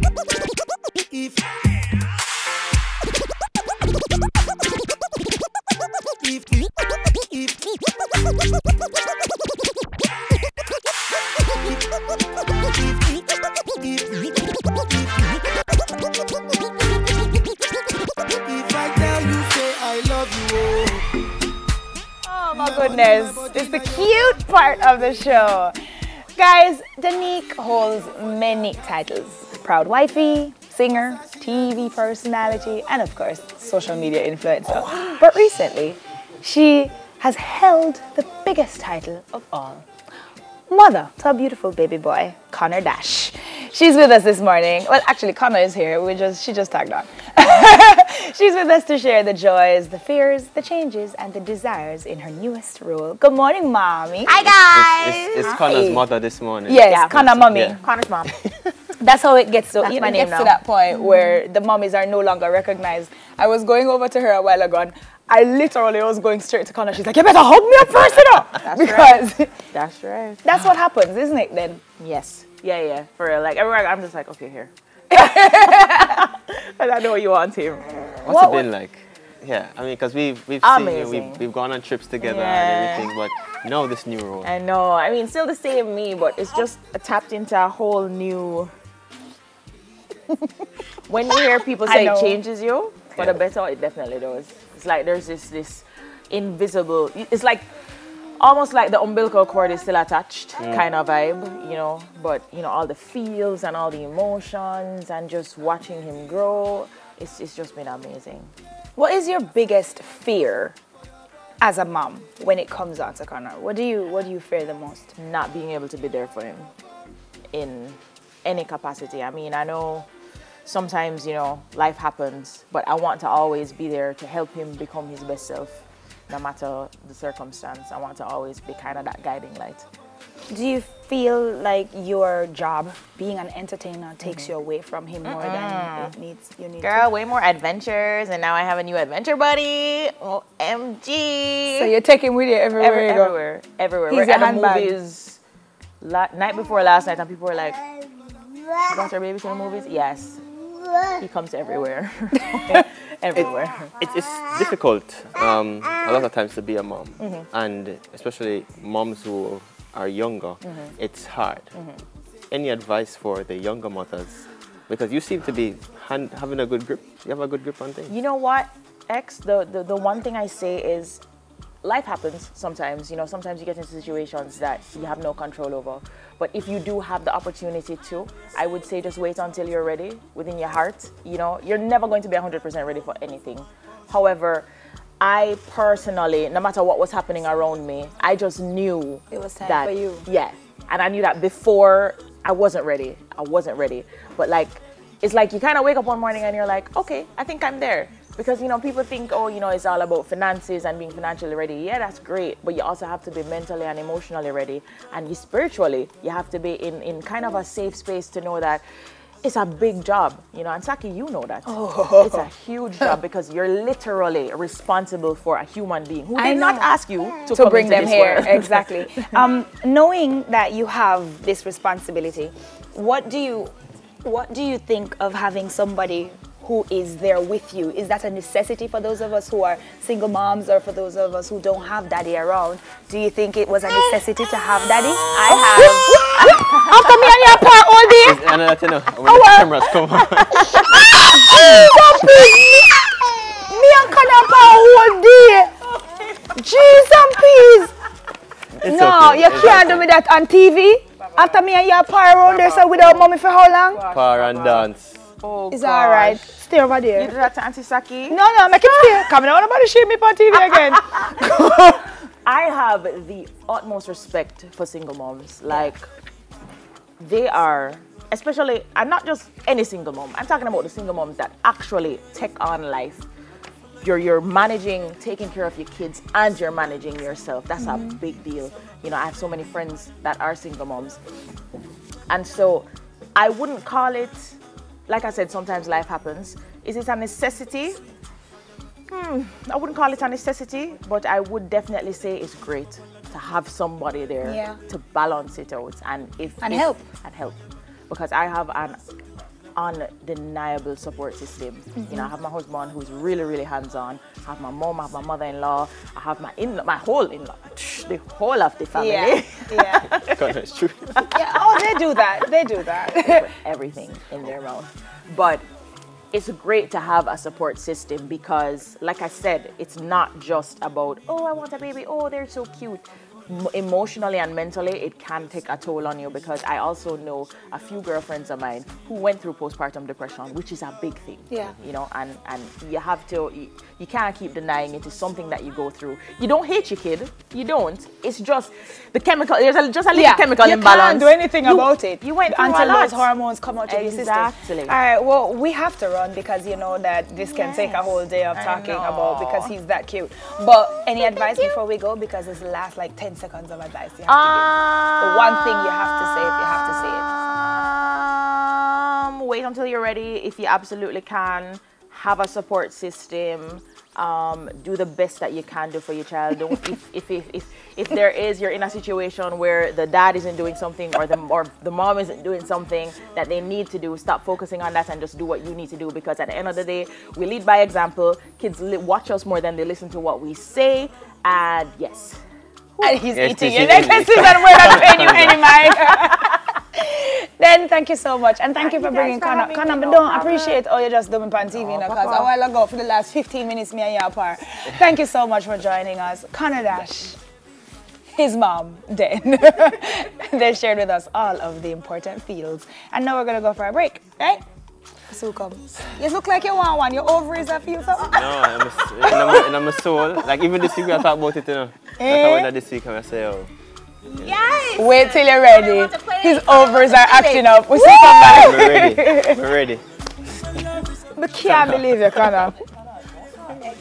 Oh my goodness, it's the cute part of the show. Guys, Danique holds many titles. Proud wifey, singer, TV personality, and of course, social media influencer. But recently, she has held the biggest title of all. Mother to a beautiful baby boy, Connor Dash. She's with us this morning. Well, actually, Connor is here. She just tagged on. She's with us to share the joys, the fears, the changes, and the desires in her newest role. Good morning, Mommy. Hi, guys. It's Connor's mother this morning. Yes, yeah, Connor Mommy. Yeah. Connor's mom. That's how it gets to. That's It my name gets now. to that point where the mommies are no longer recognized. I was going over to her a while ago, and I literally was going straight to Connor. She's like, "You better hug me up first, you know," because That's right. that's what happens, isn't it? Then. Yes. Yeah. For real. Like everywhere, I'm just like, okay, here. And I know you want him. What's it been like? Yeah, I mean, because we've seen Amazing. you, we've gone on trips together and everything, but now this new role. I know. I mean, still the same me, but it's just tapped into a whole new. When you hear people say it changes you for the better, it definitely does. It's like there's this invisible. It's like almost like the umbilical cord is still attached kind of vibe, you know. But you know, all the feels and all the emotions and just watching him grow, it's just been amazing. What is your biggest fear as a mom when it comes on to Connor? What do you fear the most? Not being able to be there for him in any capacity. I mean, I know sometimes, you know, life happens, but I want to always be there to help him become his best self, no matter the circumstance. I want to always be kind of that guiding light. Do you feel like your job, being an entertainer, takes you away from him more than you need Girl, to? way more adventures, and now I have a new adventure buddy. OMG. So you take him with you everywhere you go? Everywhere. He's We're your at the handbag. movies night before last night, and people were like, "She brought her baby to the movies?" Yes. He comes everywhere. Everywhere. It's difficult a lot of times to be a mom, and especially moms who are younger, it's hard. Any advice for the younger mothers? Because you seem to be having a good grip. You have a good grip on things. You know what, X? The one thing I say is, life happens sometimes. You know, sometimes you get into situations that you have no control over. But if you do have the opportunity to, I would say just wait until you're ready within your heart. You know, you're never going to be 100% ready for anything. However, I personally, no matter what was happening around me, I just knew It was time that, for you. Yeah, and I knew that before I wasn't ready. But like, it's like you kind of wake up one morning and you're like, okay, I think I'm there. Because, you know, people think, oh, you know, it's all about finances and being financially ready. Yeah, that's great. But you also have to be mentally and emotionally ready. And you spiritually, you have to be in kind of a safe space to know that it's a big job, you know. And Saki, you know that. Oh. It's a huge job because you're literally responsible for a human being who did not ask you to bring them this here. world. Exactly. Knowing that you have this responsibility, what do you think of having somebody who is there with you? Is that a necessity for those of us who are single moms or for those of us who don't have daddy around? Do you think it was a necessity to have daddy? I have. After me and your part all day? And I tell you, when the cameras come on. Me and Connor part all day. Jeez and peas. No, you can't do me that on TV. After me and your part around there, so without mommy for how long? Par and dance. Oh, It's all right. Stay over You there. did that to Auntie Saki? No, make him stay. Come on, nobody shame me on TV again. I have the utmost respect for single moms. Like, they are, especially, and not just any single mom. I'm talking about the single moms that actually take on life. You're managing, taking care of your kids, and you're managing yourself. That's a big deal. You know, I have so many friends that are single moms. And so, I wouldn't call it, like I said, sometimes life happens. Is it a necessity? I wouldn't call it a necessity, but I would definitely say it's great to have somebody there to balance it out and help. Because I have an undeniable support system. You know, I have my husband who's really, really hands-on. I have my mom, I have my mother-in-law, I have my whole in-law, the whole of the family. Yeah. God, that's true. Yeah. Oh, they do that. They do that. Put everything in their mouth. But it's great to have a support system because, like I said, it's not just about, oh, I want a baby, oh, they're so cute. Emotionally and mentally, it can take a toll on you because I also know a few girlfriends of mine who went through postpartum depression, which is a big thing. Yeah. You know, and you have to, you can't keep denying it is something that you go through. You don't hate your kid. You don't. It's just the chemical, just a little chemical imbalance. You can't do anything about it. You went through until a lot. those hormones come out of your system. Exactly. All right, well, we have to run because you know that this can take a whole day of talking about because he's that cute. But any advice before we go? Because it's the last like 10 seconds of advice you have to give. The one thing you have to say if you have to say it. Wait until you're ready. If you absolutely can, have a support system. Do the best that you can do for your child. Don't if there is, you're in a situation where the dad isn't doing something or the mom isn't doing something that they need to do, stop focusing on that and just do what you need to do, because at the end of the day, we lead by example. Kids watch us more than they listen to what we say. And yes. And he's eating it. This is and we're not paying you any mind. Then thank you so much, and thank you for bringing Connor. Connor, but don't appreciate all you're just doing on TV because a while ago, for the last 15 minutes, me and you apart. Thank you so much for joining us. Connor Dash, his mom, Den. They shared with us all of the important fields. And now we're going to go for a break, right? So come. You look like you want one. Your ovaries are feel something? No, in my soul. Like even this week I talk about it, you know. I talk about this week and I say, oh. Yes. Wait till you're ready. His ovaries are acting up. We see come back. We're ready. I can't believe you, Connor.